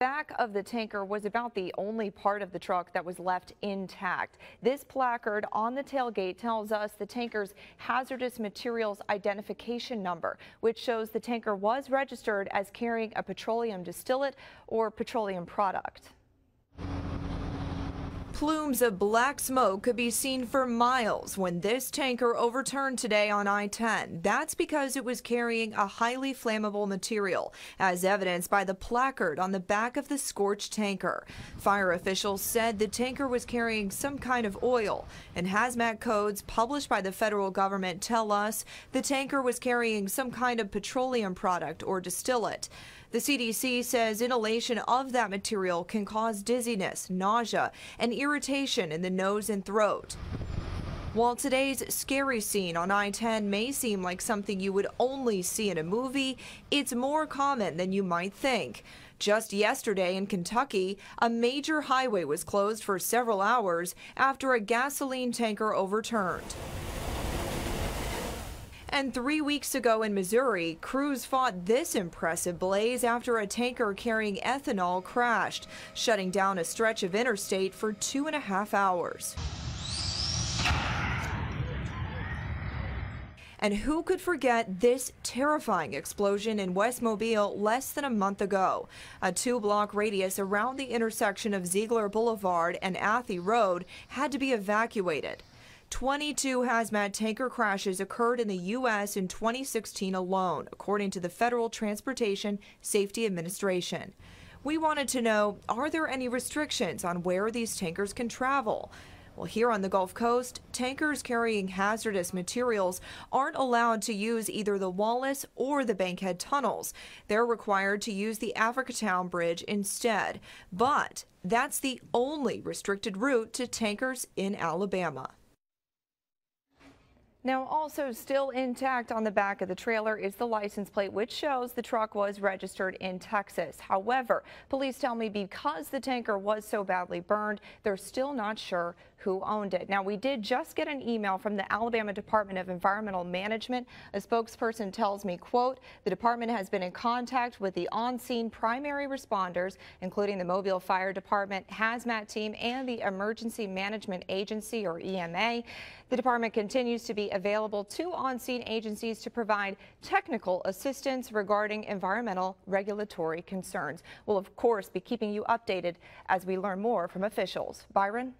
Back of the tanker was about the only part of the truck that was left intact. This placard on the tailgate tells us the tanker's hazardous materials identification number, which shows the tanker was registered as carrying a petroleum distillate or petroleum product. Plumes of black smoke could be seen for miles when this tanker overturned today on I-10. That's because it was carrying a highly flammable material, as evidenced by the placard on the back of the scorched tanker. Fire officials said the tanker was carrying some kind of oil, and Haz-Mat codes published by the federal government tell us the tanker was carrying some kind of petroleum product or distillate. The CDC says inhalation of that material can cause dizziness, nausea, and irritation in the nose and throat. While today's scary scene on I-10 may seem like something you would only see in a movie, it's more common than you might think. Just yesterday in Kentucky, a major highway was closed for several hours after a gasoline tanker overturned. And 3 weeks ago in Missouri, crews fought this impressive blaze after a tanker carrying ethanol crashed, shutting down a stretch of interstate for 2.5 hours. And who could forget this terrifying explosion in West Mobile less than a month ago? A 2-block radius around the intersection of Ziegler Boulevard and Athey Road had to be evacuated. 22 Haz-Mat tanker crashes occurred in the U.S. in 2016 alone, according to the Federal Transportation Safety Administration. We wanted to know, are there any restrictions on where these tankers can travel? Well, here on the Gulf Coast, tankers carrying hazardous materials aren't allowed to use either the Wallace or the Bankhead tunnels. They're required to use the Africatown Bridge instead. But that's the only restricted route to tankers in Alabama. Now, also still intact on the back of the trailer is the license plate, which shows the truck was registered in Texas. However, police tell me because the tanker was so badly burned, they're still not sure who owned it. Now, we did just get an email from the Alabama Department of Environmental Management. A spokesperson tells me, quote, the department has been in contact with the on-scene primary responders, including the Mobile Fire Department, Haz-Mat team, and the Emergency Management Agency, or EMA. The department continues to be available to on-scene agencies to provide technical assistance regarding environmental regulatory concerns. We'll, of course, be keeping you updated as we learn more from officials. Byron?